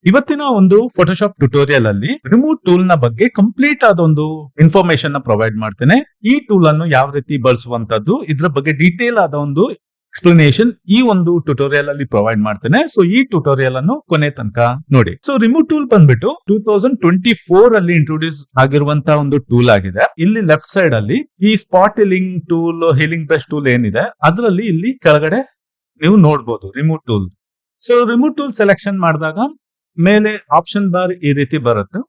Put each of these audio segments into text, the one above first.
ಇವತ್ತಿನ ಒಂದು Photoshop tutorial ಅಲ್ಲಿ ರಿಮೂವ್ ಟೂಲ್ ನ ಬಗ್ಗೆ ಕಂಪ್ಲೀಟ್ ಆದ ಒಂದು ಇನ್ಫಾರ್ಮೇಶನ್ ನ ಪ್ರೊವೈಡ್ ಮಾಡ್ತೇನೆ. ಈ ಟೂಲ್ ಅನ್ನು ಯಾವ ರೀತಿ ಬಳಸುವಂತದ್ದು, ಇದ್ರ ಬಗ್ಗೆ ಡೀಟೇಲ್ ಆದ ಒಂದು ಎಕ್ಸ್ಪ್ಲನೇಷನ್ ಈ ಒಂದು ಟ್ಯುಟೋರಿಯಲ್ ಅಲ್ಲಿ ಪ್ರೊವೈಡ್ ಮಾಡ್ತೇನೆ. ಸೊ ಈ ಟ್ಯುಟೋರಿಯಲ್ ಅನ್ನು ಕೊನೆ ತನಕ ನೋಡಿ. ಸೊ ರಿಮೂವ್ ಟೂಲ್ ಬಂದ್ಬಿಟ್ಟು 2024 ಅಲ್ಲಿ ಇಂಟ್ರೊಡ್ಯೂಸ್ ಆಗಿರುವಂತಹ ಒಂದು ಟೂಲ್ ಆಗಿದೆ. ಇಲ್ಲಿ ಲೆಫ್ಟ್ ಸೈಡ್ ಅಲ್ಲಿ ಈ spot healing tool, healing brush tool ಏನಿದೆ ಅದರಲ್ಲಿ ಇಲ್ಲಿ ಕೆಳಗಡೆ ನೀವು ನೋಡಬಹುದು remove tool. So remove tool selection ಮಾಡಿದಾಗ ಮೇಲೆ ಆಪ್ಷನ್ ಬಾರ್ ಈ ರೀತಿ ಬರುತ್ತೆ.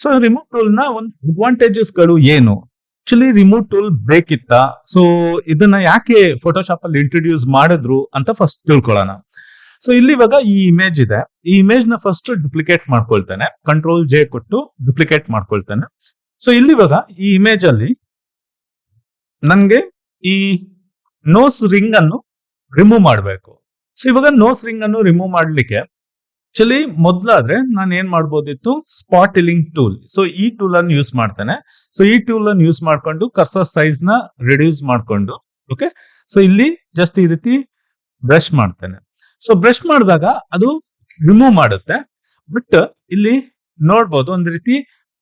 ಸೊ ರಿಮೂವ್ ಟೂಲ್ ನ ಒಂದು ಅಡ್ವಾಂಟೇಜಸ್ ಗಳು ಏನು, ಆಕ್ಚುಲಿ ರಿಮೂವ್ ಟೂಲ್ ಬೇಕಿತ್ತಾ, ಸೊ ಇದನ್ನ ಯಾಕೆ ಫೋಟೋಶಾಪ್ ಅಲ್ಲಿ ಇಂಟ್ರೊಡ್ಯೂಸ್ ಮಾಡಿದ್ರು ಅಂತ ಫಸ್ಟ್ ತಿಳ್ಕೊಳ್ಳೋಣ. ಸೊ ಇಲ್ಲಿ ಇವಾಗ ಈ ಇಮೇಜ್ ಇದೆ. ಈ ಇಮೇಜ್ ನ ಫಸ್ಟ್ ಡುಪ್ಲಿಕೇಟ್ ಮಾಡ್ಕೊಳ್ತೇನೆ, ಕಂಟ್ರೋಲ್ ಜೆ ಕೊಟ್ಟು ಡುಪ್ಲಿಕೇಟ್ ಮಾಡ್ಕೊಳ್ತೇನೆ. ಸೊ ಇಲ್ಲಿ ಇವಾಗ ಈ ಇಮೇಜ್ ಅಲ್ಲಿ ನನ್ಗೆ ಈ ನೋಸ್ ರಿಂಗ್ ಅನ್ನು ರಿಮೂವ್ ಮಾಡಬೇಕು. ಸೊ ಇವಾಗ ನೋಸ್ ರಿಂಗ್ ಅನ್ನು ರಿಮೂವ್ ಮಾಡ್ಲಿಕ್ಕೆ ಆಕ್ಚುಲಿ ಮೊದ್ಲಾದ್ರೆ ನಾನು ಏನ್ ಮಾಡ್ಬೋದಿತ್ತು, ಸ್ಪಾಟ್ ಹೀಲಿಂಗ್ ಟೂಲ್. ಸೊ ಈ ಟೂಲ್ ಅನ್ನು ಯೂಸ್ ಮಾಡ್ತೇನೆ. ಸೊ ಈ ಟೂಲ್ ಅನ್ನು ಯೂಸ್ ಮಾಡ್ಕೊಂಡು ಕರ್ಸರ್ ಸೈಜ್ ನ ರಿಡ್ಯೂಸ್ ಮಾಡ್ಕೊಂಡು, ಓಕೆ, ಸೊ ಇಲ್ಲಿ ಜಸ್ಟ್ ಈ ರೀತಿ ಬ್ರಷ್ ಮಾಡ್ತೇನೆ. ಸೊ ಬ್ರಷ್ ಮಾಡಿದಾಗ ಅದು ರಿಮೂವ್ ಮಾಡುತ್ತೆ. ಬಟ್ ಇಲ್ಲಿ ನೋಡ್ಬೋದು ಒಂದ್ ರೀತಿ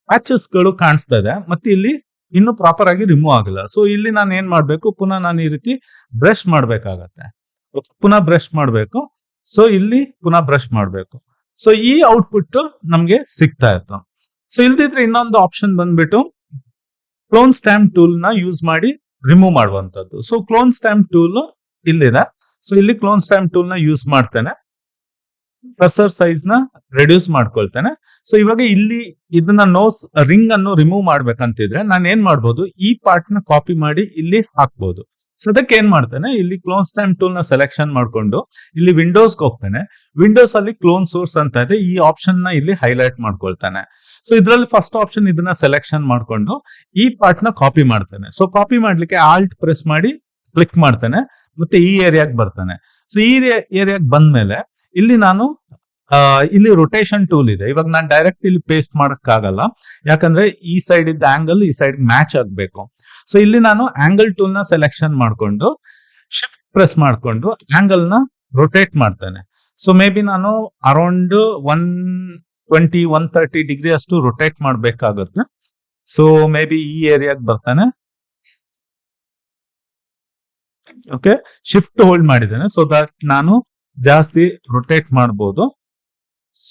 ಪ್ಯಾಚಸ್ ಗಳು ಕಾಣಿಸ್ತಾ ಇದೆ, ಮತ್ತೆ ಇಲ್ಲಿ ಇನ್ನು ಪ್ರಾಪರ್ ಆಗಿ ರಿಮೂವ್ ಆಗಲ್ಲ. ಸೊ ಇಲ್ಲಿ ನಾನು ಏನ್ ಮಾಡ್ಬೇಕು, ಪುನಃ ನಾನು ಈ ರೀತಿ ಬ್ರಷ್ ಮಾಡ್ಬೇಕಾಗತ್ತೆ, ಪುನಃ ಬ್ರಷ್ ಮಾಡ್ಬೇಕು. ಸೊ ಇಲ್ಲಿ ಪುನಃ ಬ್ರಷ್ ಮಾಡ್ಬೇಕು. ಸೊ ಈ ಔಟ್ಪುಟ್ ನಮ್ಗೆ ಸಿಗ್ತಾ ಇತ್ತು. ಸೊ ಇಲ್ದಿದ್ರೆ ಇನ್ನೊಂದು ಆಪ್ಷನ್ ಬಂದ್ಬಿಟ್ಟು ಕ್ಲೋನ್ ಸ್ಟ್ಯಾಂಪ್ ಟೂಲ್ ನ ಯೂಸ್ ಮಾಡಿ ರಿಮೂವ್ ಮಾಡುವಂತದ್ದು. ಸೊ ಕ್ಲೋನ್ ಸ್ಟ್ಯಾಂಪ್ ಟೂಲ್ ಇಲ್ಲಿದೆ. ಸೊ ಇಲ್ಲಿ ಕ್ಲೋನ್ ಸ್ಟ್ಯಾಂಪ್ ಟೂಲ್ ನ ಯೂಸ್ ಮಾಡ್ತೇನೆ, ಕರ್ಸರ್ ಸೈಜ್ ನ ರೆಡ್ಯೂಸ್ ಮಾಡ್ಕೊಳ್ತೇನೆ. ಸೊ ಇವಾಗ ಇಲ್ಲಿ ಇದನ್ನ ನೋಸ್ ರಿಂಗ್ ಅನ್ನು ರಿಮೂವ್ ಮಾಡ್ಬೇಕಂತಿದ್ರೆ ನಾನು ಏನ್ ಮಾಡ್ಬೋದು, ಈ ಪಾರ್ಟ್ ನ ಕಾಪಿ ಮಾಡಿ ಇಲ್ಲಿ ಹಾಕ್ಬೋದು. ಸೊ ಅದಕ್ಕೆ ಏನ್ ಮಾಡ್ತೇನೆ, ಇಲ್ಲಿ ಕ್ಲೋನ್ ಸ್ಟ್ಯಾಂಪ್ ಟೂಲ್ ನ ಸೆಲೆಕ್ಷನ್ ಮಾಡ್ಕೊಂಡು ಇಲ್ಲಿ ವಿಂಡೋಸ್ ಹೋಗ್ತೇನೆ. ವಿಂಡೋಸ್ ಅಲ್ಲಿ ಕ್ಲೋನ್ ಸೋರ್ಸ್ ಅಂತ ಇದೆ, ಈ ಆಪ್ಷನ್ ನ ಇಲ್ಲಿ ಹೈಲೈಟ್ ಮಾಡ್ಕೊಳ್ತೇನೆ. ಸೊ ಇದರಲ್ಲಿ ಫಸ್ಟ್ ಆಪ್ಷನ್ ಇದನ್ನ ಸೆಲೆಕ್ಷನ್ ಮಾಡ್ಕೊಂಡು ಈ ಪಾರ್ಟ್ ನ ಕಾಪಿ ಮಾಡ್ತೇನೆ. ಸೊ ಕಾಪಿ ಮಾಡ್ಲಿಕ್ಕೆ ಆಲ್ಟ್ ಪ್ರೆಸ್ ಮಾಡಿ ಕ್ಲಿಕ್ ಮಾಡ್ತೇನೆ, ಮತ್ತೆ ಈ ಏರಿಯಾಗೆ ಬರ್ತೇನೆ. ಸೊ ಈ ಏರಿಯಾಗೆ ಬಂದ್ಮೇಲೆ ಇಲ್ಲಿ ನಾನು ಇಲ್ಲಿ ರೊಟೇಷನ್ ಟೂಲ್ ಇದೆ. ಇವಾಗ ನಾನು ಡೈರೆಕ್ಟ್ ಇಲ್ಲಿ ಪೇಸ್ಟ್ ಮಾಡಕ್ ಆಗಲ್ಲ, ಯಾಕಂದ್ರೆ ಈ ಸೈಡ್ ಇದ್ದ ಆಂಗಲ್ ಈ ಸೈಡ್ ಮ್ಯಾಚ್ ಆಗ್ಬೇಕು. ಸೊ ಇಲ್ಲಿ ನಾನು ಆಂಗಲ್ ಟೂಲ್ ನ ಸೆಲೆಕ್ಷನ್ ಮಾಡ್ಕೊಂಡು ಶಿಫ್ಟ್ ಪ್ರೆಸ್ ಮಾಡ್ಕೊಂಡು ಆಂಗಲ್ ನ ರೊಟೇಟ್ ಮಾಡ್ತೇನೆ. ಸೊ ಮೇ ಬಿ ನಾನು ಅರೌಂಡ್ 120-130 ಡಿಗ್ರಿ ಅಷ್ಟು ರೊಟೇಟ್ ಮಾಡ್ಬೇಕಾಗುತ್ತೆ. ಸೊ ಮೇ ಬಿ ಈ ಏರಿಯಾಗೆ ಬರ್ತಾನೆ. ಓಕೆ, ಶಿಫ್ಟ್ ಹೋಲ್ಡ್ ಮಾಡಿದ್ದೇನೆ ಸೊ ದಟ್ ನಾನು ಜಾಸ್ತಿ ರೊಟೇಟ್ ಮಾಡಬಹುದು.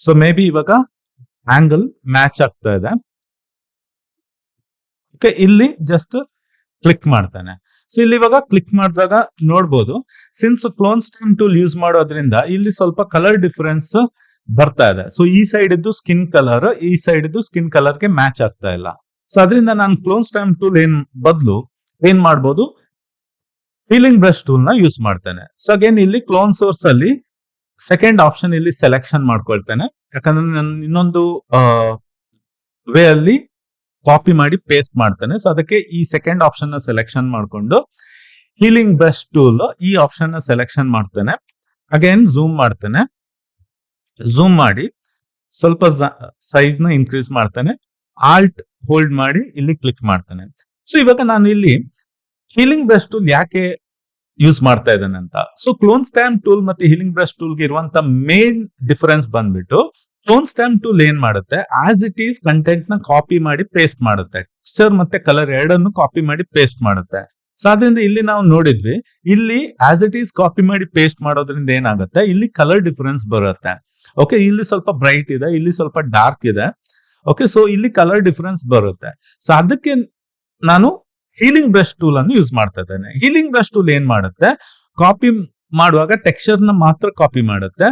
ಸೊ ಮೇ ಬಿ ಇವಾಗ ಆಂಗಲ್ ಮ್ಯಾಚ್ ಆಗ್ತಾ ಇದೆ. ಓಕೆ, ಇಲ್ಲಿ ಜಸ್ಟ್ ಕ್ಲಿಕ್ ಮಾಡ್ತಾನೆ. ಸೊ ಇಲ್ಲಿ ಇವಾಗ ಕ್ಲಿಕ್ ಮಾಡಿದಾಗ ನೋಡ್ಬೋದು, since clone stamp tool use ಮಾಡೋದ್ರಿಂದ ಇಲ್ಲಿ ಸ್ವಲ್ಪ ಕಲರ್ ಡಿಫರೆನ್ಸ್ ಬರ್ತಾ ಇದೆ. ಸೊ ಈ ಸೈಡ್ ಇದ್ದು ಸ್ಕಿನ್ ಕಲರ್, ಈ ಸೈಡ್ ಇದ್ದು ಸ್ಕಿನ್ ಕಲರ್ ಗೆ ಮ್ಯಾಚ್ ಆಗ್ತಾ ಇಲ್ಲ. ಸೊ ಅದರಿಂದ ನಾನು ಕ್ಲೋನ್ ಸ್ಟ್ಯಾಂಪ್ ಟೂಲ್ ಬದಲು ಏನ್ ಮಾಡ್ಬೋದು, ಹೀಲಿಂಗ್ ಬ್ರಷ್ ಟೂಲ್ ನ ಯೂಸ್ ಮಾಡ್ತೇನೆ. ಸೊ ಅಗೇನ್ ಇಲ್ಲಿ ಕ್ಲೋನ್ ಸೋರ್ಸ್ ಅಲ್ಲಿ ಸೆಕೆಂಡ್ ಆಪ್ಷನ್ ಇಲ್ಲಿ ಸೆಲೆಕ್ಷನ್ ಮಾಡ್ಕೊಳ್ತೇನೆ, ಯಾಕಂದ್ರೆ ನಾನು ಇನ್ನೊಂದು ವೇ ಅಲ್ಲಿ ಕಾಪಿ ಮಾಡಿ ಪೇಸ್ಟ್ ಮಾಡ್ತೇನೆ. ಸೊ ಅದಕ್ಕೆ ಈ ಸೆಕೆಂಡ್ ಆಪ್ಷನ್ ನ ಸೆಲೆಕ್ಷನ್ ಮಾಡ್ಕೊಂಡು ಹೀಲಿಂಗ್ ಬ್ರಷ್ ಟೂಲ್ ಈ ಆಪ್ಷನ್ ನ ಸೆಲೆಕ್ಷನ್ ಮಾಡ್ತೇನೆ. ಅಗೇನ್ ಝೂಮ್ ಮಾಡ್ತೇನೆ, ಝೂಮ್ ಮಾಡಿ ಸ್ವಲ್ಪ ಸೈಜ್ ನ ಇನ್ಕ್ರೀಸ್ ಮಾಡ್ತೇನೆ, ಆಲ್ಟ್ ಹೋಲ್ಡ್ ಮಾಡಿ ಇಲ್ಲಿ ಕ್ಲಿಕ್ ಮಾಡ್ತೇನೆ. ಸೊ ಇವಾಗ ನಾನು ಇಲ್ಲಿ ಹೀಲಿಂಗ್ ಬ್ರಷ್ ಟೂಲ್ ಯಾಕೆ ಯೂಸ್ ಮಾಡ್ತಾ ಇದ್ದೇನೆ ಅಂತ. ಸೊ ಕ್ಲೋನ್ ಸ್ಟ್ಯಾಂಪ್ ಟೂಲ್ ಮತ್ತೆ ಹೀಲಿಂಗ್ ಬ್ರಷ್ ಟೂಲ್ ಗೆ ಇರುವಂತ ಮೇನ್ ಡಿಫರೆನ್ಸ್ ಬಂದ್ಬಿಟ್ಟು, ಕ್ಲೋನ್ ಸ್ಟ್ಯಾಂಪ್ ಟೂಲ್ ಏನ್ ಮಾಡುತ್ತೆ, ಆಸ್ ಇಟ್ ಈಸ್ ಕಂಟೆಂಟ್ ನ ಕಾಪಿ ಮಾಡಿ ಪೇಸ್ಟ್ ಮಾಡುತ್ತೆ, ಟೆಕ್ಸ್ಚರ್ ಮತ್ತೆ ಕಲರ್ ಎರಡನ್ನು ಕಾಪಿ ಮಾಡಿ ಪೇಸ್ಟ್ ಮಾಡುತ್ತೆ. ಸೊ ಅದರಿಂದ ಇಲ್ಲಿ ನಾವು ನೋಡಿದ್ವಿ, ಇಲ್ಲಿ ಆಸ್ ಇಟ್ ಈಸ್ ಕಾಪಿ ಮಾಡಿ ಪೇಸ್ಟ್ ಮಾಡೋದ್ರಿಂದ ಏನಾಗುತ್ತೆ, ಇಲ್ಲಿ ಕಲರ್ ಡಿಫರೆನ್ಸ್ ಬರುತ್ತೆ. ಓಕೆ, ಇಲ್ಲಿ ಸ್ವಲ್ಪ ಬ್ರೈಟ್ ಇದೆ, ಇಲ್ಲಿ ಸ್ವಲ್ಪ ಡಾರ್ಕ್ ಇದೆ. ಓಕೆ, ಸೊ ಇಲ್ಲಿ ಕಲರ್ ಡಿಫರೆನ್ಸ್ ಬರುತ್ತೆ. ಸೊ ಅದಕ್ಕೆ ನಾನು ಹೀಲಿಂಗ್ ಬ್ರಷ್ ಟೂಲ್ ಅನ್ನು ಯೂಸ್ ಮಾಡ್ತಾ ಇದ್ದೇನೆ. ಹೀಲಿಂಗ್ ಬ್ರಷ್ ಟೂಲ್ ಏನ್ ಮಾಡುತ್ತೆ, ಕಾಪಿ ಮಾಡುವಾಗ ಟೆಕ್ಸ್ಚರ್ ನ ಮಾತ್ರ ಕಾಪಿ ಮಾಡುತ್ತೆ,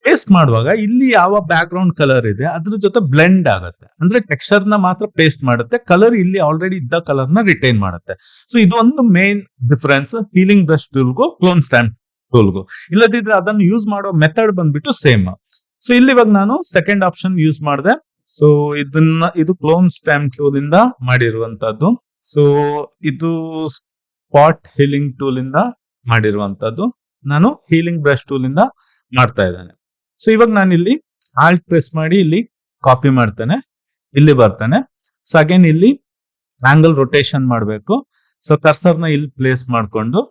ಪೇಸ್ಟ್ ಮಾಡುವಾಗ ಇಲ್ಲಿ ಯಾವ ಬ್ಯಾಕ್ ಗ್ರೌಂಡ್ ಕಲರ್ ಇದೆ ಅದ್ರ ಜೊತೆ ಬ್ಲೆಂಡ್ ಆಗುತ್ತೆ. ಅಂದ್ರೆ ಟೆಕ್ಸ್ಚರ್ ನ ಮಾತ್ರ ಪೇಸ್ಟ್ ಮಾಡುತ್ತೆ, ಕಲರ್ ಇಲ್ಲಿ ಆಲ್ರೆಡಿ ಇದ್ದ ಕಲರ್ ನ ರಿಟೈನ್ ಮಾಡುತ್ತೆ. ಸೊ ಇದು ಒಂದು ಮೇನ್ ಡಿಫರೆನ್ಸ್ ಹೀಲಿಂಗ್ ಬ್ರಷ್ ಟೂಲ್ಗೂ ಕ್ಲೋನ್ ಸ್ಟ್ಯಾಂಪ್ ಟೂಲ್ಗೂ. ಇಲ್ಲದಿದ್ರೆ ಅದನ್ನು ಯೂಸ್ ಮಾಡೋ ಮೆಥಡ್ ಬಂದ್ಬಿಟ್ಟು ಸೇಮ್. ಸೊ ಇಲ್ಲಿ ಇವಾಗ ನಾನು ಸೆಕೆಂಡ್ ಆಪ್ಷನ್ ಯೂಸ್ ಮಾಡಿದೆ. ಸೊ ಇದು ಕ್ಲೋನ್ ಸ್ಟ್ಯಾಂಪ್ ಟೂಲ್ ಇಂದ ಮಾಡಿರುವಂತದ್ದು. ಸೊ ಇದು ಸ್ಪಾಟ್ ಹೀಲಿಂಗ್ ಟೂಲ್ ಇಂದ ಮಾಡಿರುವಂತದ್ದು, ನಾನು ಹೀಲಿಂಗ್ ಬ್ರಷ್ ಟೂಲ್ ಇಂದ ಮಾಡ್ತಾ ಇದ್ದೇನೆ. ಸೊ ಇವಾಗ ನಾನು ಇಲ್ಲಿ ಆಲ್ಟ್ ಪ್ರೆಸ್ ಮಾಡಿ ಇಲ್ಲಿ ಕಾಪಿ ಮಾಡ್ತೇನೆ, ಇಲ್ಲಿ ಬರ್ತೇನೆ. ಸೊ ಅಗೇನ್ ಇಲ್ಲಿ ಆಂಗಲ್ ರೊಟೇಷನ್ ಮಾಡಬೇಕು. ಸೊ ಕರ್ಸರ್ ನ ಇಲ್ಲಿ ಪ್ಲೇಸ್ ಮಾಡ್ಕೊಂಡು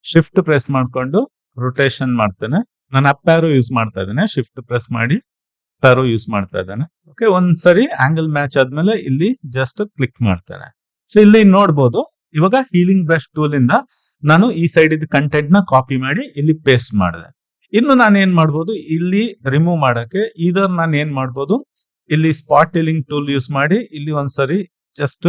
ಶಿಫ್ಟ್ ಪ್ರೆಸ್ ಮಾಡ್ಕೊಂಡು ರೊಟೇಷನ್ ಮಾಡ್ತೇನೆ. ನಾನು ಅಪ್ ಆರೋ ಯೂಸ್ ಮಾಡ್ತಾ ಇದ್ದೇನೆ, ಶಿಫ್ಟ್ ಪ್ರೆಸ್ ಮಾಡಿ ಪ್ಯಾರೋ ಯೂಸ್ ಮಾಡ್ತಾ ಇದ್ದಾನೆ. ಓಕೆ, ಒಂದ್ಸರಿ ಆಂಗಲ್ ಮ್ಯಾಚ್ ಆದ್ಮೇಲೆ ಇಲ್ಲಿ ಜಸ್ಟ್ ಕ್ಲಿಕ್ ಮಾಡ್ತಾನೆ. ಸೊ ಇಲ್ಲಿ ನೋಡ್ಬೋದು, ಇವಾಗ ಹೀಲಿಂಗ್ ಬ್ರಷ್ ಟೂಲ್ ಇಂದ ನಾನು ಈ ಸೈಡ್ ಇದ್ದ ಕಂಟೆಂಟ್ ನ ಕಾಪಿ ಮಾಡಿ ಇಲ್ಲಿ ಪೇಸ್ಟ್ ಮಾಡಿದೆ. ಇನ್ನು ನಾನು ಏನ್ ಮಾಡ್ಬೋದು, ಇಲ್ಲಿ ರಿಮೂವ್ ಮಾಡಕ್ಕೆ ಇದರ್ ನಾನು ಏನ್ ಮಾಡ್ಬೋದು, ಇಲ್ಲಿ ಸ್ಪಾಟ್ ಹೀಲಿಂಗ್ ಟೂಲ್ ಯೂಸ್ ಮಾಡಿ ಇಲ್ಲಿ ಒಂದ್ಸರಿ ಜಸ್ಟ್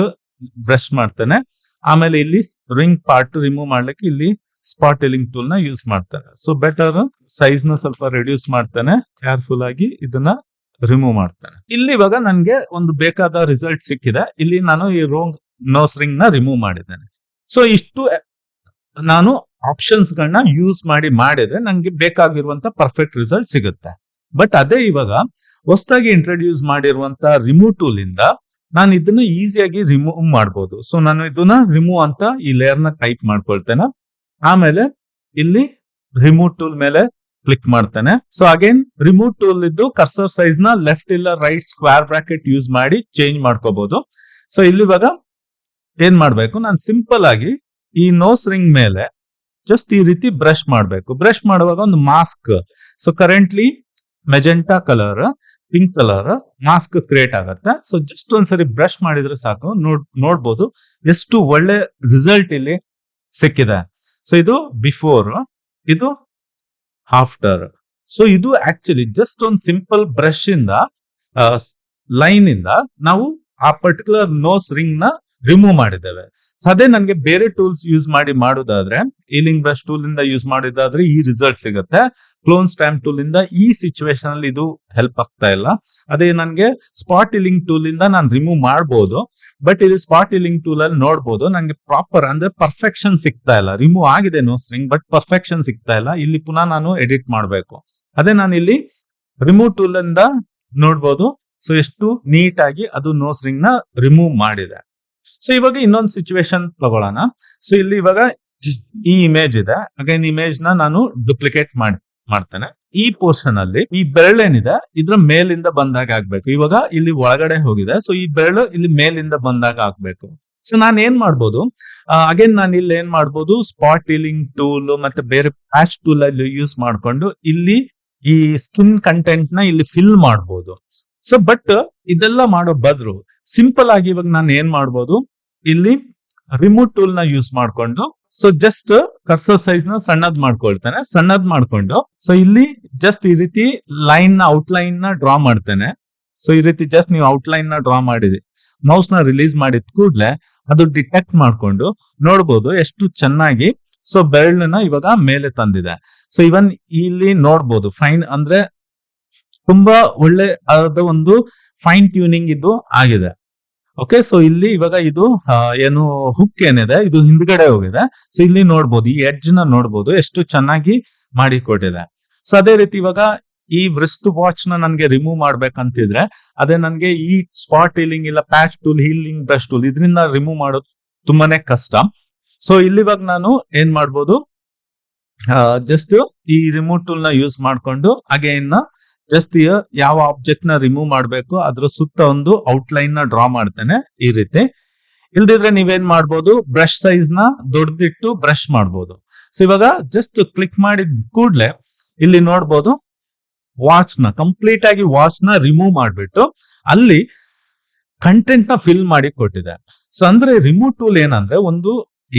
ಬ್ರಷ್ ಮಾಡ್ತಾನೆ. ಆಮೇಲೆ ಇಲ್ಲಿ ರಿಂಗ್ ಪಾರ್ಟ್ ರಿಮೂವ್ ಮಾಡ್ಲಿಕ್ಕೆ ಇಲ್ಲಿ ಸ್ಪಾಟ್ ಹೀಲಿಂಗ್ ಟೂಲ್ ನ ಯೂಸ್ ಮಾಡ್ತಾನೆ. ಸೊ ಬೆಟರ್ ಸೈಜ್ ನ ಸ್ವಲ್ಪ ರೆಡ್ಯೂಸ್ ಮಾಡ್ತಾನೆ, ಕೇರ್ಫುಲ್ ಆಗಿ ಇದನ್ನ ರಿಮೂವ್ ಮಾಡ್ತಾನೆ. ಇಲ್ಲಿ ಇವಾಗ ನನ್ಗೆ ಒಂದು ಬೇಕಾದ ರಿಸಲ್ಟ್ ಸಿಕ್ಕಿದೆ. ಇಲ್ಲಿ ನಾನು ಈ ನೋಸ್ ರಿಂಗ್ ನ ರಿಮೂವ್ ಮಾಡಿದ್ದೇನೆ. ಸೊ ಇಷ್ಟು ನಾನು ಆಪ್ಷನ್ಸ್ ಗಳನ್ನ ಯೂಸ್ ಮಾಡಿದ್ರೆ ನಂಗೆ ಬೇಕಾಗಿರುವಂತ ಪರ್ಫೆಕ್ಟ್ ರಿಸಲ್ಟ್ ಸಿಗುತ್ತೆ. ಬಟ್ ಅದೇ ಇವಾಗ ಹೊಸದಾಗಿ ಇಂಟ್ರೊಡ್ಯೂಸ್ ಮಾಡಿರುವಂತ ರಿಮೂವ್ ಟೂಲ್ ಇಂದ ನಾನು ಇದನ್ನ ಈಸಿಯಾಗಿ ರಿಮೂವ್ ಮಾಡಬಹುದು. ಸೊ ನಾನು ಇದನ್ನ ರಿಮೂವ್ ಅಂತ ಈ ಲೇಯರ್ ನ ಟೈಪ್ ಮಾಡ್ಕೊಳ್ತೇನೆ. ಆಮೇಲೆ ಇಲ್ಲಿ ರಿಮೂವ್ ಟೂಲ್ ಮೇಲೆ ಕ್ಲಿಕ್ ಮಾಡ್ತೇನೆ. ಸೊ ಅಗೇನ್ ರಿಮೂವ್ ಟೂಲ್ ಇದ್ದು ಕರ್ಸರ್ ಸೈಜ್ ನ ಲೆಫ್ಟ್ ಇಲ್ಲ ರೈಟ್ ಸ್ಕ್ವೇರ್ ಬ್ರಾಕೆಟ್ ಯೂಸ್ ಮಾಡಿ ಚೇಂಜ್ ಮಾಡ್ಕೋಬಹುದು. ಸೊ ಇಲ್ಲಿ ಇವಾಗ ಏನ್ ಮಾಡ್ಬೇಕು, ನಾನು ಸಿಂಪಲ್ ಆಗಿ ಈ ನೋಸ್ ರಿಂಗ್ ಮೇಲೆ ಜಸ್ಟ್ ಈ ರೀತಿ ಬ್ರಷ್ ಮಾಡ್ಬೇಕು. ಬ್ರಷ್ ಮಾಡುವಾಗ ಒಂದು mask, so currently magenta colour, pink colour mask create ಆಗುತ್ತೆ. ಸೊ ಜಸ್ಟ್ ಒಂದ್ಸರಿ ಬ್ರಷ್ ಮಾಡಿದ್ರೆ ಸಾಕು, ನೋಡ್ಬೋದು ಎಷ್ಟು ಒಳ್ಳೆ ರಿಸಲ್ಟ್ ಇಲ್ಲಿ ಸಿಕ್ಕಿದೆ. ಸೊ ಇದು ಬಿಫೋರ್, ಇದು ಆಫ್ಟರ್. ಸೊ ಇದು ಆಕ್ಚುಲಿ ಜಸ್ಟ್ ಒಂದು ಸಿಂಪಲ್ ಬ್ರಷ್ ಇಂದ ಲೈನ್ ಇಂದ ನಾವು ಆ ಪರ್ಟಿಕ್ಯುಲರ್ ನೋಸ್ ರಿಂಗ್ ನ ರಿಮೂವ್ ಮಾಡಿದ್ದೇವೆ. ಅದೇ ನನಗೆ ಬೇರೆ ಟೂಲ್ಸ್ ಯೂಸ್ ಮಾಡೋದಾದ್ರೆ, ಹೀಲಿಂಗ್ ಬ್ರಷ್ ಟೂಲ್ ಇಂದ ಯೂಸ್ ಮಾಡಿದಾದ್ರೆ ಈ ರಿಸಲ್ಟ್ ಸಿಗುತ್ತೆ. ಕ್ಲೋನ್ ಸ್ಟ್ಯಾಂಪ್ ಟೂಲ್ ಇಂದ ಈ ಸಿಚುವೇಶನ್ ಅಲ್ಲಿ ಇದು ಹೆಲ್ಪ್ ಆಗ್ತಾ ಇಲ್ಲ. ಅದೇ ನನಗೆ ಸ್ಪಾಟ್ ಹೀಲಿಂಗ್ ಟೂಲ್ ಇಂದ ನಾನು ರಿಮೂವ್ ಮಾಡಬಹುದು. ಬಟ್ ಇಲ್ಲಿ ಸ್ಪಾಟ್ ಹೀಲಿಂಗ್ ಟೂಲ್ ಅಲ್ಲಿ ನೋಡಬಹುದು ನಂಗೆ ಪ್ರಾಪರ್ ಅಂದ್ರೆ ಪರ್ಫೆಕ್ಷನ್ ಸಿಗ್ತಾ ಇಲ್ಲ. ರಿಮೂವ್ ಆಗಿದೆ ನೋಸ್ ರಿಂಗ್, ಬಟ್ ಪರ್ಫೆಕ್ಷನ್ ಸಿಗ್ತಾ ಇಲ್ಲ. ಇಲ್ಲಿ ಪುನಃ ನಾನು ಎಡಿಟ್ ಮಾಡಬೇಕು. ಅದೇ ನಾನು ಇಲ್ಲಿ ರಿಮೂವ್ ಟೂಲ್ ಇಂದ ನೋಡ್ಬೋದು, ಸೊ ಎಷ್ಟು ನೀಟ್ ಆಗಿ ಅದು ನೋಸ್ ರಿಂಗ್ ನ ರಿಮೂವ್ ಮಾಡಿದೆ. ಸೊ ಇವಾಗ ಇನ್ನೊಂದು ಸಿಚುವೇಶನ್ ತಗೊಳ್ಳೋಣ. ಸೊ ಇಲ್ಲಿ ಇವಾಗ ಈ ಇಮೇಜ್ ಇದೆ. ಅಗೇನ್ ಇಮೇಜ್ ನ ನಾನು ಡುಪ್ಲಿಕೇಟ್ ಮಾಡ್ತೇನೆ. ಈ ಪೋರ್ಷನ್ ಅಲ್ಲಿ ಈ ಬೆರಳೇನಿದೆ ಇದ್ರ ಮೇಲಿಂದ ಬಂದಾಗ ಆಗ್ಬೇಕು. ಇವಾಗ ಇಲ್ಲಿ ಒಳಗಡೆ ಹೋಗಿದೆ, ಸೊ ಈ ಬೆರಳು ಇಲ್ಲಿ ಮೇಲಿಂದ ಬಂದಾಗ ಆಗ್ಬೇಕು. ಸೊ ನಾನು ಏನ್ ಮಾಡ್ಬೋದು, ಅಗೇನ್ ನಾನು ಇಲ್ಲಿ ಏನ್ ಮಾಡ್ಬೋದು, ಸ್ಪಾಟ್ ಹೀಲಿಂಗ್ ಟೂಲ್ ಮತ್ತೆ ಬೇರೆ ಪ್ಯಾಚ್ ಟೂಲ್ ಅಲ್ಲಿ ಯೂಸ್ ಮಾಡ್ಕೊಂಡು ಇಲ್ಲಿ ಈ ಸ್ಕಿನ್ ಕಂಟೆಂಟ್ ನ ಇಲ್ಲಿ ಫಿಲ್ ಮಾಡ್ಬೋದು. ಸೊ ಬಟ್ ಇದೆಲ್ಲ ಮಾಡೋ ಬದಲು ಸಿಂಪಲ್ ಆಗಿ ಇವಾಗ ನಾನು ಏನ್ ಮಾಡ್ಬೋದು, ಇಲ್ಲಿ ರಿಮೂವ್ ಟೂಲ್ ನ ಯೂಸ್ ಮಾಡ್ಕೊಂಡು ಸೊ ಜಸ್ಟ್ ಕರ್ಸರ್ ಸೈಜ್ ನ ಸಣ್ಣದ್ ಮಾಡ್ಕೊಳ್ತೇನೆ. ಸಣ್ಣದ್ ಮಾಡ್ಕೊಂಡು ಸೊ ಇಲ್ಲಿ ಜಸ್ಟ್ ಈ ರೀತಿ ಲೈನ್ ನ ಔಟ್ಲೈನ್ ನ ಡ್ರಾ ಮಾಡ್ತೇನೆ. ಸೊ ಈ ರೀತಿ ಜಸ್ಟ್ ನೀವು ಔಟ್ಲೈನ್ ನ ಡ್ರಾ ಮಾಡಿದಿ, ಮೌಸ್ ನ ರಿಲೀಸ್ ಮಾಡಿದ ಕೂಡ್ಲೆ ಅದು ಡಿಟೆಕ್ಟ್ ಮಾಡ್ಕೊಂಡು ನೋಡ್ಬೋದು ಎಷ್ಟು ಚೆನ್ನಾಗಿ ಸೊ ಬೆರಳನ್ನ ಇವಾಗ ಮೇಲೆ ತಂದಿದೆ. ಸೊ ಇವನ್ ಇಲ್ಲಿ ನೋಡ್ಬೋದು ಫೈನ್ ಅಂದ್ರೆ ತುಂಬಾ ಒಳ್ಳೆ ಆದ ಒಂದು ಫೈನ್ ಟ್ಯೂನಿಂಗ್ ಇದು ಆಗಿದೆ. ಓಕೆ, ಸೊ ಇಲ್ಲಿ ಇವಾಗ ಇದು ಏನು ಹುಕ್ ಏನಿದೆ ಇದು ಹಿಂದ್ಗಡೆ ಹೋಗಿದೆ. ಸೊ ಇಲ್ಲಿ ನೋಡ್ಬೋದು, ಈ ಎಡ್ಜ್ ನ ನೋಡ್ಬೋದು ಎಷ್ಟು ಚೆನ್ನಾಗಿ ಮಾಡಿ ಕೊಟ್ಟಿದೆ. ಸೊ ಅದೇ ರೀತಿ ಇವಾಗ ಈ ವ್ರಿಸ್ಟ್ ವಾಚ್ ನ ನನ್ಗೆ ರಿಮೂವ್ ಮಾಡ್ಬೇಕಂತಿದ್ರೆ ಅದೇ ನನ್ಗೆ ಈ ಸ್ಪಾಟ್ ಹೀಲಿಂಗ್ ಇಲ್ಲ patch tool, healing brush tool ಇದರಿಂದ ರಿಮೂವ್ ಮಾಡೋದು ತುಂಬಾನೇ ಕಷ್ಟ. ಸೊ ಇಲ್ಲಿ ಇವಾಗ ನಾನು ಏನ್ ಮಾಡ್ಬೋದು, ಜಸ್ಟ್ ಈ ರಿಮೂವ್ ಟೂಲ್ ನ ಯೂಸ್ ಮಾಡ್ಕೊಂಡು ಅಗೇನ್ ಜಸ್ಟ್ ಯಾವ ಆಬ್ಜೆಕ್ಟ್ ನ ರಿಮೂವ್ ಮಾಡ್ಬೇಕು ಅದ್ರ ಸುತ್ತ ಒಂದು ಔಟ್ಲೈನ್ ನ ಡ್ರಾ ಮಾಡ್ತೇನೆ ಈ ರೀತಿ. ಇಲ್ದಿದ್ರೆ ನೀವೇನ್ ಮಾಡ್ಬೋದು, ಬ್ರಷ್ ಸೈಜ್ ನ ದೊಡ್ಡದಿಟ್ಟು ಬ್ರಷ್ ಮಾಡ್ಬೋದು. ಸೊ ಇವಾಗ ಜಸ್ಟ್ ಕ್ಲಿಕ್ ಮಾಡಿದ ಕೂಡ್ಲೆ ಇಲ್ಲಿ ನೋಡ್ಬೋದು ವಾಚ್ ನ ಕಂಪ್ಲೀಟ್ ಆಗಿ ವಾಚ್ ನ ರಿಮೂವ್ ಮಾಡ್ಬಿಟ್ಟು ಅಲ್ಲಿ ಕಂಟೆಂಟ್ ನ ಫಿಲ್ ಮಾಡಿ ಕೊಟ್ಟಿದೆ. ಸೊ ಅಂದ್ರೆ ರಿಮೂವ್ ಟೂಲ್ ಏನಂದ್ರೆ ಒಂದು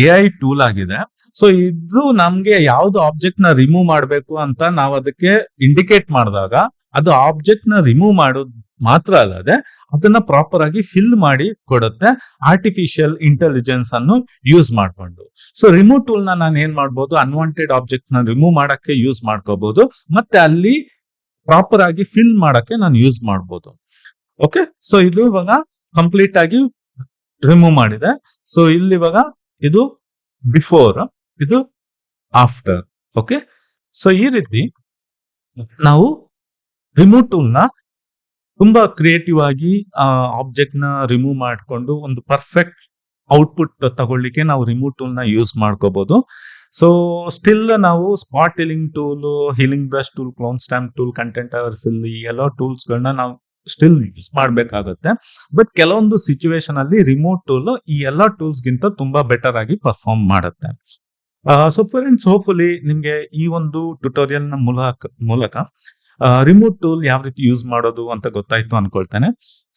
AI ಟೂಲ್ ಆಗಿದೆ. ಸೊ ಇದು ನಮ್ಗೆ ಯಾವ್ದು ಆಬ್ಜೆಕ್ಟ್ ನ ರಿಮೂವ್ ಮಾಡ್ಬೇಕು ಅಂತ ನಾವು ಅದಕ್ಕೆ ಇಂಡಿಕೇಟ್ ಮಾಡಿದಾಗ ಅದು ಆಬ್ಜೆಕ್ಟ್ ನ ರಿಮೂವ್ ಮಾಡೋದು ಮಾತ್ರ ಅಲ್ಲದೆ ಅದನ್ನ ಪ್ರಾಪರ್ ಆಗಿ ಫಿಲ್ ಮಾಡಿ ಕೊಡುತ್ತೆ, ಆರ್ಟಿಫಿಷಿಯಲ್ ಇಂಟೆಲಿಜೆನ್ಸ್ ಅನ್ನು ಯೂಸ್ ಮಾಡ್ಕೊಂಡು. ಸೊ ರಿಮೂವ್ ಟೂಲ್ ನ ನಾನು ಏನ್ ಮಾಡ್ಬೋದು, ಅನ್ವಾಂಟೆಡ್ ಆಬ್ಜೆಕ್ಟ್ ನ ರಿಮೂವ್ ಮಾಡಕ್ಕೆ ಯೂಸ್ ಮಾಡ್ಕೋಬಹುದು, ಮತ್ತೆ ಅಲ್ಲಿ ಪ್ರಾಪರ್ ಆಗಿ ಫಿಲ್ ಮಾಡಕ್ಕೆ ನಾನು ಯೂಸ್ ಮಾಡ್ಬೋದು. ಓಕೆ, ಸೊ ಇದು ಇವಾಗ ಕಂಪ್ಲೀಟ್ ಆಗಿ ರಿಮೂವ್ ಮಾಡಿದೆ. ಸೊ ಇಲ್ಲಿ ಇವಾಗ ಇದು ಬಿಫೋರ್, ಇದು ಆಫ್ಟರ್. ಓಕೆ, ಸೊ ಈ ರೀತಿ ನಾವು ರಿಮೂವ್ ಟೂಲ್ ನ ತುಂಬಾ ಕ್ರಿಯೇಟಿವ್ ಆಗಿ ಆಬ್ಜೆಕ್ಟ್ ನ ರಿಮೂವ್ ಮಾಡ್ಕೊಂಡು ಒಂದು ಪರ್ಫೆಕ್ಟ್ ಔಟ್ಪುಟ್ ತಗೊಳ್ಳಿಕ್ಕೆ ನಾವು ರಿಮೂವ್ ಟೂಲ್ ನ ಯೂಸ್ ಮಾಡ್ಕೋಬಹುದು. ಸೊ ಸ್ಟಿಲ್ ನಾವು spot healing tool, healing brush tool, clone stamp tool, content aware fill ಈ ಎಲ್ಲ ಟೂಲ್ಸ್ ಗಳನ್ನ ನಾವು ಸ್ಟಿಲ್ ಯೂಸ್ ಮಾಡ್ಬೇಕಾಗತ್ತೆ. ಬಟ್ ಕೆಲವೊಂದು ಸಿಚುವೇಶನ್ ಅಲ್ಲಿ ರಿಮೂವ್ ಟೂಲ್ ಈ ಎಲ್ಲಾ ಟೂಲ್ಸ್ ಗಿಂತ ತುಂಬಾ ಬೆಟರ್ ಆಗಿ ಪರ್ಫಾರ್ಮ್ ಮಾಡುತ್ತೆ. ಸೊ ಫ್ರೆಂಡ್ಸ್, ಹೋಪ್ಫುಲಿ ನಿಮ್ಗೆ ಈ ಒಂದು ಟ್ಯುಟೋರಿಯಲ್ ನ ಮೂಲಕ ರಿಮೋಟ್ ಟೂಲ್ ಯಾವ ರೀತಿ ಯೂಸ್ ಮಾಡೋದು ಅಂತ ಗೊತ್ತಾಯ್ತು ಅನ್ಕೊಳ್ತೇನೆ.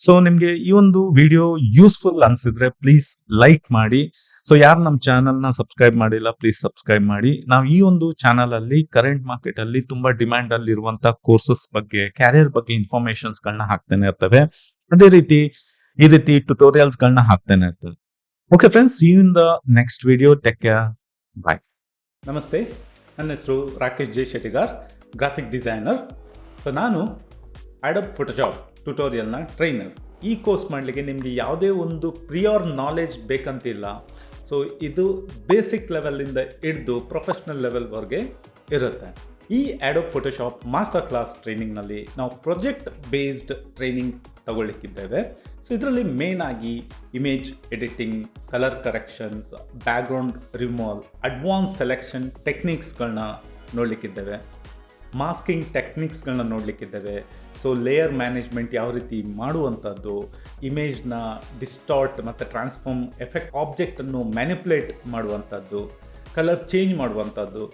ಸೊ ನಿಮ್ಗೆ ಈ ಒಂದು ವಿಡಿಯೋ ಯೂಸ್ಫುಲ್ ಅನ್ಸಿದ್ರೆ ಪ್ಲೀಸ್ ಲೈಕ್ ಮಾಡಿ. ಸೊ ಯಾರು ನಮ್ಮ ಚಾನಲ್ ನ ಸಬ್ಸ್ಕ್ರೈಬ್ ಮಾಡಿಲ್ಲ ಪ್ಲೀಸ್ ಸಬ್ಸ್ಕ್ರೈಬ್ ಮಾಡಿ. ನಾವು ಈ ಒಂದು ಚಾನಲ್ ಅಲ್ಲಿ ಕರೆಂಟ್ ಮಾರ್ಕೆಟ್ ಅಲ್ಲಿ ತುಂಬಾ ಡಿಮ್ಯಾಂಡ್ ಅಲ್ಲಿ ಇರುವಂತಹ ಕೋರ್ಸಸ್ ಬಗ್ಗೆ, ಕ್ಯಾರಿಯರ್ ಬಗ್ಗೆ ಇನ್ಫಾರ್ಮೇಶನ್ಸ್ ಗಳನ್ನ ಹಾಕ್ತಾನೆ ಇರ್ತವೆ. ಅದೇ ರೀತಿ ಈ ರೀತಿ ಟ್ಯುಟೋರಿಯಲ್ಸ್ ಗಳನ್ನ ಹಾಕ್ತಾನೆ ಇರ್ತವೆ. Okay friends, see you in the next video. Take care, bye. ನಮಸ್ತೆ, ನನ್ನ ಹೆಸರು Rakesh J Shettigar, graphic designer. So ನಾನು ಅಡೋಬ್ ಫೋಟೋಶಾಪ್ ಟ್ಯುಟೋರಿಯಲ್ನ ಟ್ರೈನರ್. ಈ ಕೋರ್ಸ್ ಮಾಡಲಿಕ್ಕೆ ನಿಮಗೆ ಯಾವುದೇ ಒಂದು ಪ್ರಿಯರ್ ನಾಲೆಜ್ ಬೇಕಂತಿಲ್ಲ. ಸೊ ಇದು ಬೇಸಿಕ್ ಲೆವೆಲಿಂದ ಹಿಡಿದು ಪ್ರೊಫೆಷ್ನಲ್ ಲೆವೆಲ್ವರೆಗೆ ಇರುತ್ತೆ. ಈ ಅಡೋಬ್ ಫೋಟೋಶಾಪ್ ಮಾಸ್ಟರ್ ಕ್ಲಾಸ್ ಟ್ರೈನಿಂಗ್ನಲ್ಲಿ ನಾವು ಪ್ರಾಜೆಕ್ಟ್ ಬೇಸ್ಡ್ ಟ್ರೈನಿಂಗ್ ತಗೊಳ್ಳಿಕ್ಕಿದ್ದೇವೆ. ಸೊ ಇದರಲ್ಲಿ ಮೇನ್ ಆಗಿ image editing, colour corrections, background removal, advance selection ಟೆಕ್ನಿಕ್ಸ್ಗಳನ್ನ ನೋಡಲಿಕ್ಕಿದ್ದೇವೆ, masking ಟೆಕ್ನಿಕ್ಸ್ಗಳನ್ನ ನೋಡಲಿಕ್ಕಿದ್ದೇವೆ. So layer management ಯಾವ ರೀತಿ ಮಾಡುವಂಥದ್ದು, ಇಮೇಜ್ನ ಡಿಸ್ಟಾರ್ಟ್ ಮತ್ತು ಟ್ರಾನ್ಸ್ಫಾರ್ಮ್ ಎಫೆಕ್ಟ್, ಆಬ್ಜೆಕ್ಟನ್ನು ಮ್ಯಾನಿಪುಲೇಟ್ ಮಾಡುವಂಥದ್ದು, ಕಲರ್ ಚೇಂಜ್ ಮಾಡುವಂಥದ್ದು,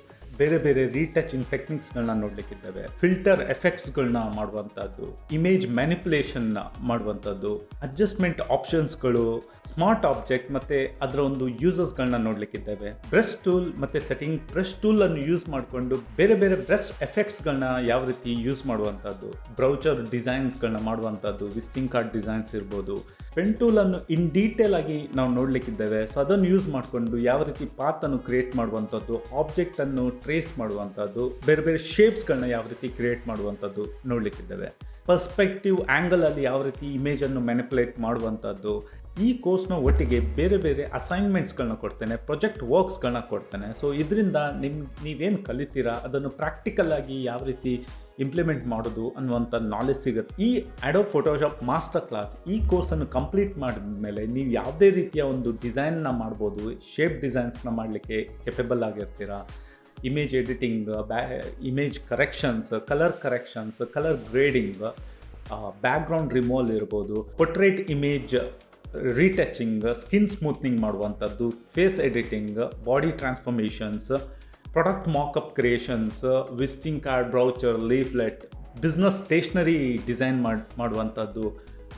ಬೇರೆ ಬೇರೆ ರೀಟಚಿಂಗ್ ಟೆಕ್ನಿಕ್ಸ್ಗಳನ್ನ ನೋಡಲಿಕ್ಕಿದ್ದಾವೆ, ಫಿಲ್ಟರ್ ಎಫೆಕ್ಟ್ಸ್ಗಳನ್ನ ಮಾಡುವಂಥದ್ದು, ಇಮೇಜ್ ಮ್ಯಾನಿಪುಲೇಷನ್ನ ಮಾಡುವಂಥದ್ದು, ಅಡ್ಜಸ್ಟ್ಮೆಂಟ್ ಆಪ್ಷನ್ಸ್ಗಳು, ಸ್ಮಾರ್ಟ್ ಆಬ್ಜೆಕ್ಟ್ ಮತ್ತು ಅದರ ಒಂದು ಯೂಸಸ್ಗಳನ್ನ ನೋಡಲಿಕ್ಕಿದ್ದಾವೆ, ಬ್ರಷ್ ಟೂಲ್ ಮತ್ತು ಸೆಟ್ಟಿಂಗ್. ಬ್ರಷ್ ಟೂಲನ್ನು ಯೂಸ್ ಮಾಡಿಕೊಂಡು ಬೇರೆ ಬೇರೆ ಬ್ರಷ್ ಎಫೆಕ್ಟ್ಸ್ಗಳನ್ನ ಯಾವ ರೀತಿ ಯೂಸ್ ಮಾಡುವಂಥದ್ದು, ಬ್ರೌಚರ್ ಡಿಸೈನ್ಸ್ಗಳನ್ನ ಮಾಡುವಂಥದ್ದು, ವಿಸಿಟಿಂಗ್ ಕಾರ್ಡ್ ಡಿಸೈನ್ಸ್ ಇರ್ಬೋದು. ಪೆನ್ ಟೂಲನ್ನು ಇನ್ ಡೀಟೇಲ್ ಆಗಿ ನಾವು ನೋಡಲಿಕ್ಕಿದ್ದೇವೆ. ಸೊ ಅದನ್ನು ಯೂಸ್ ಮಾಡಿಕೊಂಡು ಯಾವ ರೀತಿ ಪಾತನ್ನು ಕ್ರಿಯೇಟ್ ಮಾಡುವಂಥದ್ದು, ಆಬ್ಜೆಕ್ಟನ್ನು ಟ್ರೇಸ್ ಮಾಡುವಂಥದ್ದು, ಬೇರೆ ಬೇರೆ ಶೇಪ್ಸ್ಗಳನ್ನ ಯಾವ ರೀತಿ ಕ್ರಿಯೇಟ್ ಮಾಡುವಂಥದ್ದು ನೋಡಲಿಕ್ಕಿದ್ದೇವೆ. ಪರ್ಸ್ಪೆಕ್ಟಿವ್ ಆ್ಯಂಗಲಲ್ಲಿ ಯಾವ ರೀತಿ ಇಮೇಜನ್ನು ಮ್ಯಾನಿಪುಲೇಟ್ ಮಾಡುವಂಥದ್ದು. ಈ ಕೋರ್ಸ್ನ ಒಟ್ಟಿಗೆ ಬೇರೆ ಬೇರೆ ಅಸೈನ್ಮೆಂಟ್ಸ್ಗಳನ್ನ ಕೊಡ್ತೇನೆ, ಪ್ರಾಜೆಕ್ಟ್ ವರ್ಕ್ಸ್ಗಳನ್ನ ಕೊಡ್ತೇನೆ. ಸೊ ಇದರಿಂದ ನೀವೇನು ಕಲಿತೀರಾ ಅದನ್ನು ಪ್ರಾಕ್ಟಿಕಲ್ ಆಗಿ ಯಾವ ರೀತಿ ಇಂಪ್ಲಿಮೆಂಟ್ ಮಾಡೋದು ಅನ್ನುವಂಥ ನಾಲೆಜ್ ಸಿಗುತ್ತೆ. ಈ ಅಡೋಬ್ ಫೋಟೋಶಾಪ್ ಮಾಸ್ಟರ್ ಕ್ಲಾಸ್ ಈ ಕೋರ್ಸನ್ನು ಕಂಪ್ಲೀಟ್ ಮಾಡಿದ ಮೇಲೆ ನೀವು ಯಾವುದೇ ರೀತಿಯ ಒಂದು ಡಿಸೈನ್ನ ಮಾಡ್ಬೋದು, ಶೇಪ್ ಡಿಸೈನ್ಸ್ನ ಮಾಡಲಿಕ್ಕೆ ಕೆಪೇಬಲ್ ಆಗಿರ್ತೀರಾ. Image editing, image corrections, colour grading, background removal ಇರ್ಬೋದು, portrait image retouching, skin smoothening ಮಾಡುವಂಥದ್ದು, face editing, body transformations, product mockup creations, visiting card, brochure, leaflet, business stationery design ಮಾಡುವಂಥದ್ದು,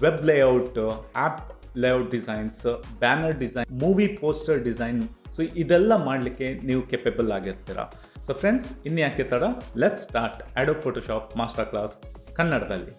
web layout, app layout designs, banner design, movie poster design. So ಇದೆಲ್ಲ ಮಾಡಲಿಕ್ಕೆ ನೀವು capable ಆಗಿರ್ತೀರ. So friends, ಇನ್ಯಾಕೆ ತಡ, let's start Adobe Photoshop master class ಕನ್ನಡದಲ್ಲಿ.